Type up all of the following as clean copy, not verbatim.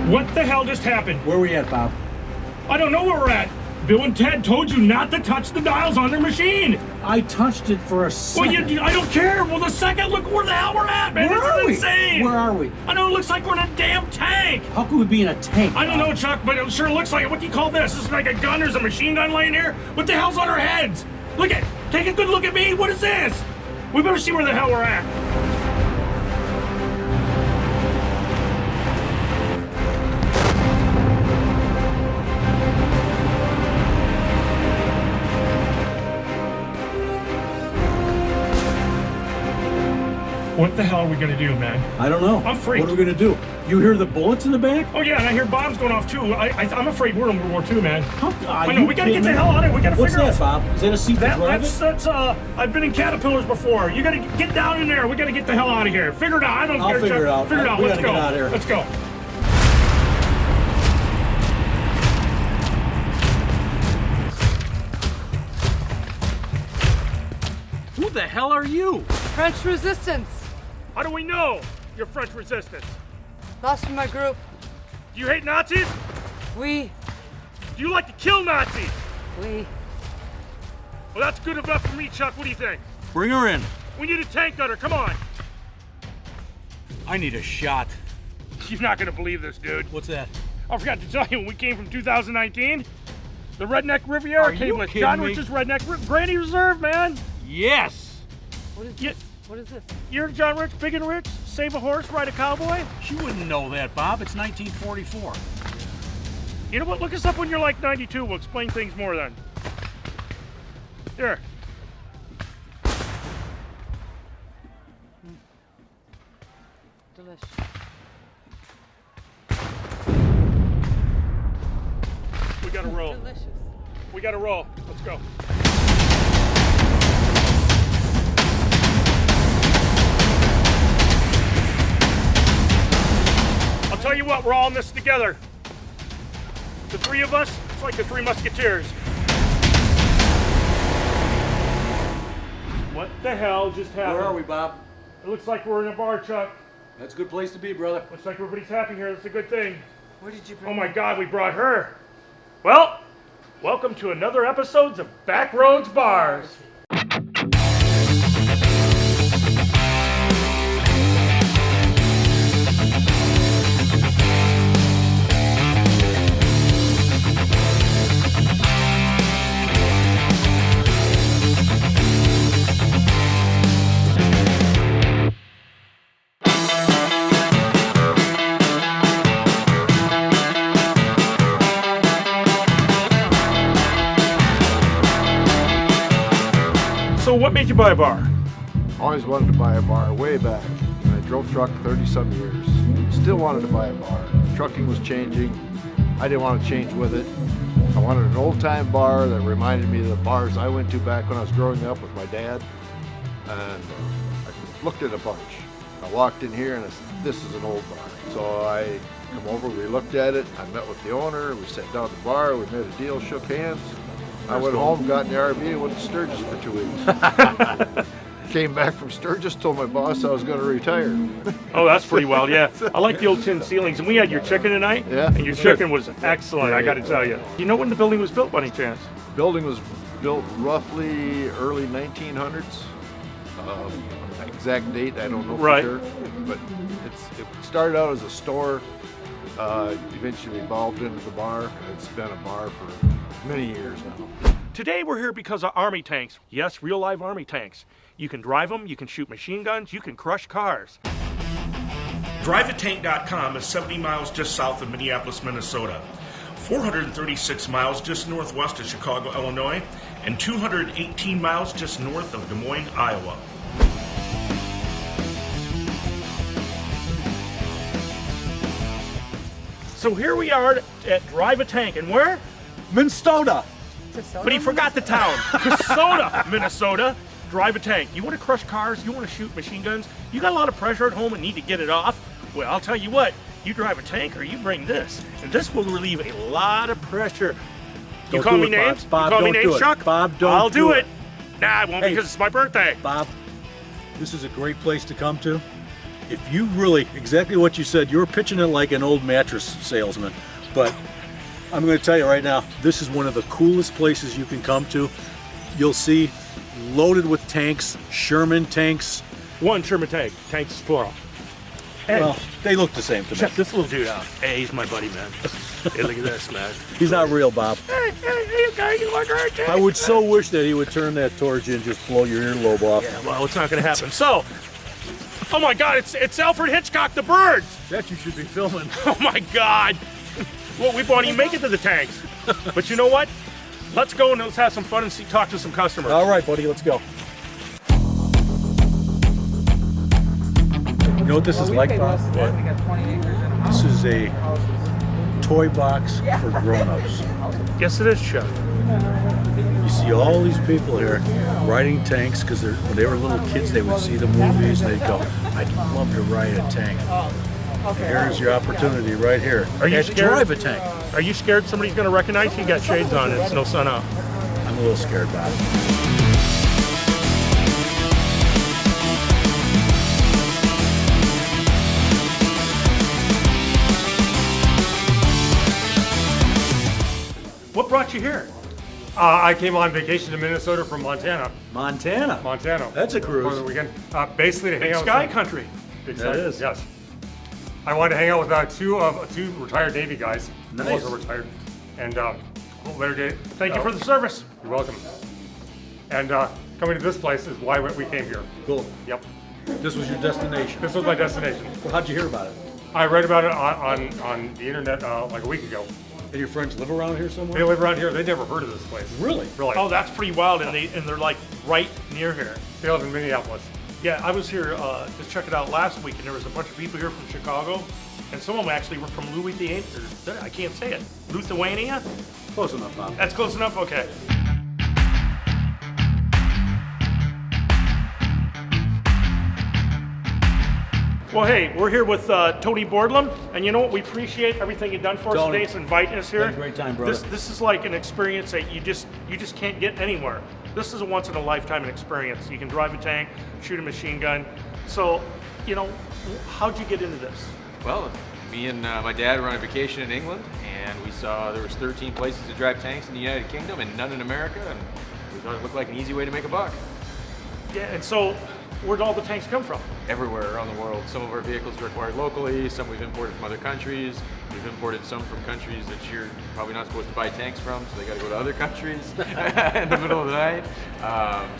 What the hell just happened? Where are we at, Bob? I don't know where we're at. Bill and Ted told you not to touch the dials on their machine. I touched it for a second. Well, I don't care. Well, the second, look where the hell we're at, man. Where This are is we? insane. Where are we? I know it looks like we're in a damn tank. How could we be in a tank? I don't know, Chuck, but it sure looks like it. What do you call this? This is like a gun. There's a machine gun laying here. What the hell's on our heads? Take a good look at me. What is this? We better see where the hell we're at. What the hell are we gonna do, man? I don't know. I'm freaked. What are we gonna do? You hear the bullets in the back? Oh yeah, and I hear bombs going off too. I'm afraid we're in World War II, man. I know, we gotta get the hell out of here. We gotta What's figure that, out. Bob? Is that a seat to drive it? That's I've been in Caterpillars before. You gotta get down in there. We gotta get the hell out of here. Figure it out. I don't care. I'll figure Chuck. it out. Figure it out. We Let's gotta go. get out of here. Let's go. Who the hell are you? French resistance. How do we know you're French resistance? Lost from my group. Do you hate Nazis? We. Do you like to kill Nazis? We. Well, that's good enough for me, Chuck. What do you think? Bring her in. We need a tank gunner. Come on. I need a shot. You're not gonna believe this, dude. What's that? I forgot to tell you, when we came from 2019, the Redneck Riviera Are came you with kidding John me? Rich's Redneck Granny Reserve, man. Yes! What is Yeah. this? What is this? You're John Rich, big and rich, save a horse, ride a cowboy. She wouldn't know that, Bob. It's 1944. You know what? Look us up when you're like 92. We'll explain things more then. Here. Delicious. We gotta roll. Delicious. We gotta roll. Let's go. I'll tell you what, we're all in this together. The three of us, it's like the Three Musketeers. What the hell just happened? Where are we, Bob? It looks like we're in a bar, Chuck. That's a good place to be, brother. Looks like everybody's happy here. That's a good thing. Where did you bring Oh my me? God, we brought her. Well, welcome to another episode of Backroads Bars. So what made you buy a bar? Always wanted to buy a bar way back. I drove truck 30-some years. Still wanted to buy a bar. Trucking was changing. I didn't want to change with it. I wanted an old-time bar that reminded me of the bars I went to back when I was growing up with my dad. And I looked at a bunch. I walked in here and I said, this is an old bar. So I come over, we looked at it. I met with the owner. We sat down at the bar. We made a deal, shook hands. I went home, got in the RV, and went to Sturgis for 2 weeks. Came back from Sturgis, told my boss I was going to retire. Oh, that's pretty wild, yeah. I like the old tin ceilings. And we had your chicken tonight. Yeah. And your chicken was excellent, I got to tell you. You know when the building was built by any chance? Building was built roughly early 1900s. Exact date, I don't know for Right. sure. But it started out as a store, eventually evolved into the bar. It's been a bar for many years now. Today we're here because of army tanks. Yes, real live army tanks. You can drive them, you can shoot machine guns, you can crush cars. DriveAtank.com is 70 miles just south of Minneapolis, Minnesota, 436 miles just northwest of Chicago, Illinois, and 218 miles just north of Des Moines, Iowa. So here we are at Drive a Tank, and where? Minnesota! But he forgot the town. Kasota, Minnesota. Drive a tank. You want to crush cars? You want to shoot machine guns? You got a lot of pressure at home and need to get it off? Well, I'll tell you what. You drive a tank or you bring this. And this will relieve a lot of pressure. You Don't call do me it, names? Bob. You call me Don't do names, it. Chuck? Bob, don't I'll do do it. it. Nah, I won't Hey. because it's my birthday. Bob, this is a great place to come to. if you really, exactly what you said, you were pitching it like an old mattress salesman. But I'm going to tell you right now, this is one of the coolest places you can come to. You'll see loaded with tanks, Sherman tanks. One Sherman tank. Tanks plural. Hey, Well, they look the same to me. check this little dude out. Hey, he's my buddy, man. Hey, look at this, man. He's not real, Bob. Hey, okay, you want our tank? I would so wish that he would turn that towards you and just blow your earlobe off. Yeah, well, it's not going to happen. So, oh my God, it's Alfred Hitchcock, the birds. That you should be filming. Oh my God. Well, we won't even make it to the tanks. But you know what? Let's go and let's have some fun and talk to some customers. All right, buddy, let's go. You know what this is like, Bob? This is a toy box for grown-ups. Yes, it is, Chef. You see all these people here riding tanks because when they were little kids, they would see the movies and they'd go, "I'd love to ride a tank." Here's your opportunity right here. Are you And scared? drive a tank. Are you scared somebody's going to recognize you? You got shades on and it's no sun out. I'm a little scared, Bob. What brought you here? I came on vacation to Minnesota from Montana. Montana. That's a cruise. For the weekend. Basically to hang Big out Sky with Country. Big That Sky, is. Yes. I wanted to hang out with two retired Navy guys. Nice. Both are retired. And later day. Thank you for the service. You're welcome. And coming to this place is why we came here. Cool. Yep. This was your destination. This was my destination. Well, how'd you hear about it? I read about it on the internet like a week ago. And your friends live around here They somewhere? live around here. They never heard of this place. Really? Really. Oh, that's pretty wild, and they're like right near here. They live in Minneapolis. Yeah, I was here to check it out last week, and there was a bunch of people here from Chicago, and some of them actually were from Lithuania. I can't say it. Lithuania? Close enough, Bob. That's close enough. Okay. Well, hey, we're here with Tony Boardlam, and you know what? We appreciate everything you've done for us Tony, today. It's inviting us here. had a great time, brother. This is like an experience that you just can't get anywhere. This is a once in a lifetime experience. You can drive a tank, shoot a machine gun. So, you know, how'd you get into this? Well, me and my dad were on a vacation in England, and we saw there was 13 places to drive tanks in the United Kingdom and none in America, and we thought it looked like an easy way to make a buck. Yeah, and so where'd all the tanks come from? Everywhere around the world. Some of our vehicles are acquired locally, some we've imported from other countries. We've imported some from countries that you're probably not supposed to buy tanks from, so they got to go to other countries in the middle of the night.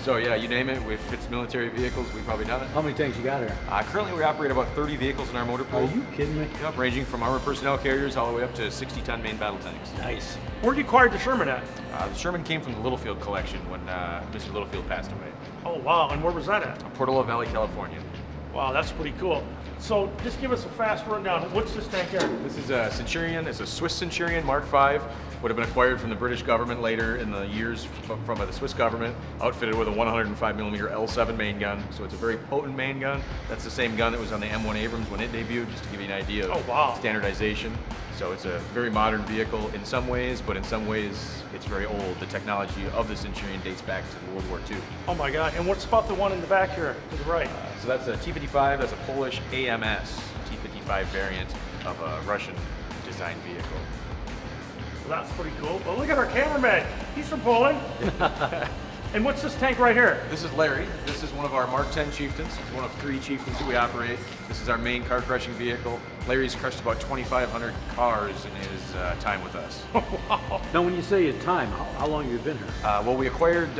So yeah, you name it. If it's military vehicles, we've probably done it. How many tanks you got here? Currently, we operate about 30 vehicles in our motor pool. Are you kidding me? Yep, ranging from armored personnel carriers all the way up to 60-ton main battle tanks. Nice. Where'd you acquire the Sherman at? The Sherman came from the Littlefield collection when Mr. Littlefield passed away. Oh, wow. And where was that at? Portola Valley, California. Wow, that's pretty cool. So just give us a fast rundown. What's this tank here? This is a Centurion. It's a Swiss Centurion Mark V. Would have been acquired from the British government later in the years from the Swiss government, outfitted with a 105mm L7 main gun. So it's a very potent main gun. That's the same gun that was on the M1 Abrams when it debuted, just to give you an idea of Oh, wow. standardization. So it's a very modern vehicle in some ways, but in some ways it's very old. The technology of the Centurion dates back to World War II. Oh my God. And what's about the one in the back here to the right? So that's a T-55. That's a Polish AMS T-55 variant of a Russian designed vehicle. Well, that's pretty cool. Well, look at our cameraman. He's from Poland. And what's this tank right here? This is Larry. This is one of our Mark 10 Chieftains. He's one of 3 Chieftains that we operate. This is our main car crushing vehicle. Larry's crushed about 2,500 cars in his time with us. Now, when you say a time, how long have you been here? Well, we acquired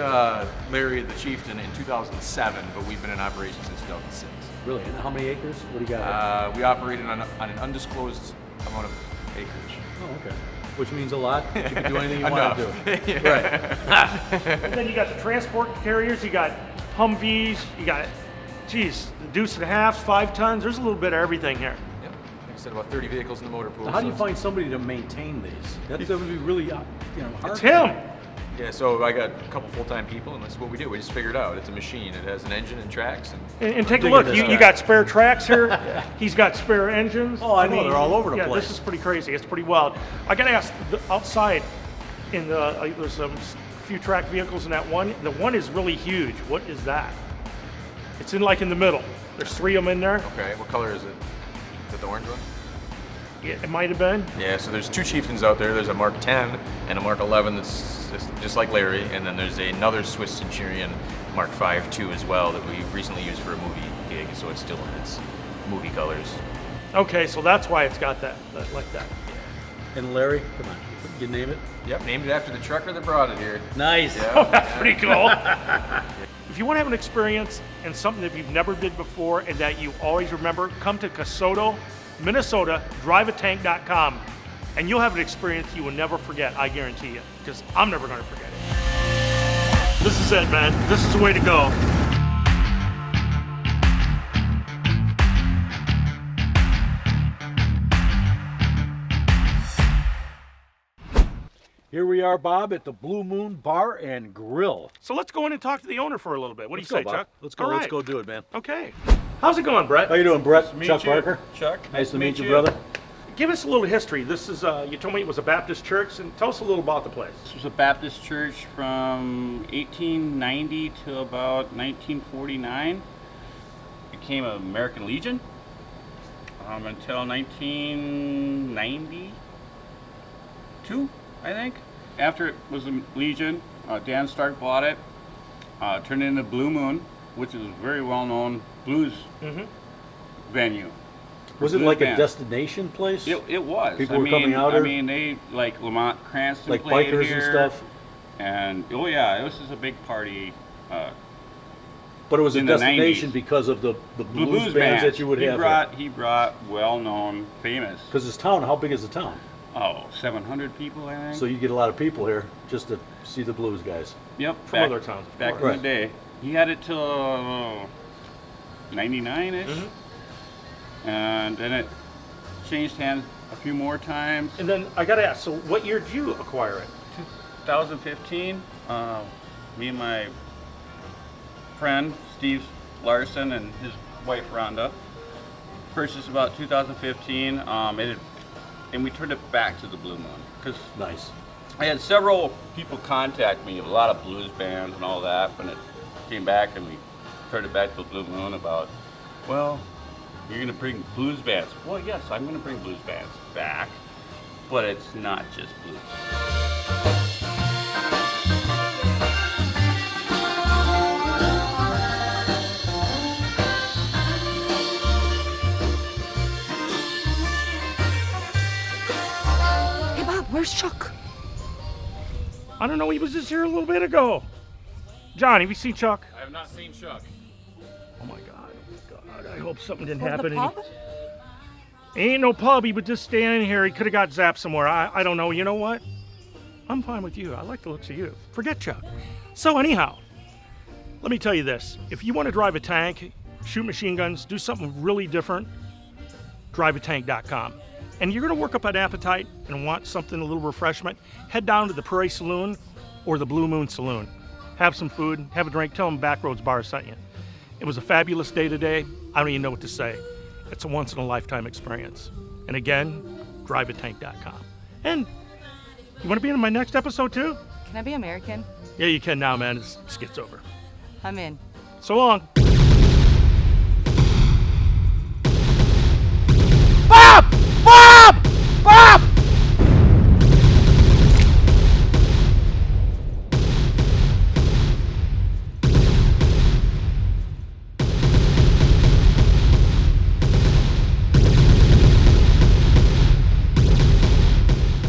Larry the Chieftain in 2007, but we've been in operation since 2006. Really? And how many acres? What do you got? We operated on an undisclosed amount of acreage. Oh, okay. Which means a lot. You can do anything you want to do. Yeah. Right. And then you got the transport carriers. You got Humvees. You got, geez, the Deuce and a Halves, 5 tons. There's a little bit of everything here. Yep. Like I said, about 30 vehicles in the motor pool. Now, how do you so- find somebody to maintain these? That would be really, hard. It's him. Yeah, so I got a couple full-time people, and that's what we do. We just figured out it's a machine. It has an engine and tracks. And take a Dig look. into You that. got spare tracks here. He's got spare engines. Oh, I know. They're all over the yeah, place. This is pretty crazy. It's pretty wild. I got to ask, outside, in the there's some few track vehicles in that one. The one is really huge. What is that? It's in like in the middle. There's 3 of them in there. Okay, what color is it? Is it the orange one? Yeah, it might have been. Yeah, so there's 2 Chieftains out there. There's a Mark 10 and a Mark 11 that's just like Larry, and then there's another Swiss Centurion Mark 5 too as well that we recently used for a movie gig, so it's still in its movie colors. Okay, so that's why it's got that like that. And Larry, come on, you name it. Yep, named it after the trucker that brought it here. Nice. Yeah. That's pretty cool. If you want to have an experience and something that you've never did before and that you always remember, come to Cosoto, Minnesota, driveatank.com, and you'll have an experience you will never forget, I guarantee you, because I'm never going to forget it. This is it, man. This is the way to go. Here we are, Bob, at the Blue Moon Bar and Grill. So let's go in and talk to the owner for a little bit. What do you say, Bob. Chuck? Let's go. All Let's right. go do it, man. Okay. How's it going, Brett? How you doing, Brett? meet Chuck you. Parker. Chuck, Nice to meet you, brother. Give us a little history. This is, you told me it was a Baptist church, and tell us a little about the place. This was a Baptist church from 1890 to about 1949. Became an American Legion until 1992, I think. After it was a Legion, Dan Stark bought it, turned it into Blue Moon, which is a very well-known blues venue. Was it Blues like a bands. destination place? It was. People were coming out I here? mean, they like Lamont Cranston Like played bikers here, and stuff? And oh yeah, it was just a big party. But it was a in the destination 90s. because of the blues bands that you would have here. He brought well-known, famous. Because this town, how big is the town? 700 people, I think. So you get a lot of people here just to see the blues guys. Yep. From other towns, of Back course. in Right. the day, he had it till 99-ish, and then it changed hands a few more times. And then I got to ask, so what year did you acquire it? 2015, me and my friend Steve Larson and his wife Rhonda purchased about 2015, and we turned it back to the Blue Moon because Nice. I had several people contact me, a lot of blues bands and all that, when it came back and we turned it back to the Blue Moon about, well, you're gonna bring blues bands. Well, yes, I'm gonna bring blues bands back, but it's not just blues. Hey, Bob, where's Chuck? I don't know, he was just here a little bit ago. John, have you seen Chuck? I have not seen Chuck. Oh my God, I hope something didn't For happen. the pub? Ain't no pub, he was just standing here. He could have got zapped somewhere. I don't know, you know what? I'm fine with you. I like the looks of you. Forget Chuck. So anyhow, let me tell you this. If you want to drive a tank, shoot machine guns, do something really different, driveatank.com. And you're going to work up an appetite and want something, a little refreshment, head down to the Prairie Saloon or the Blue Moon Saloon. Have some food, have a drink, tell them Backroads Bar sent you. It was a fabulous day today. I don't even know what to say. It's a once-in-a-lifetime experience. And again, driveatank.com. And you want to be in my next episode too? Can I be American? Yeah, you can now, man. This skit's over. I'm in. So long.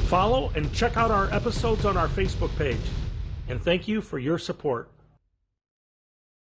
Follow and check out our episodes on our Facebook page. And thank you for your support.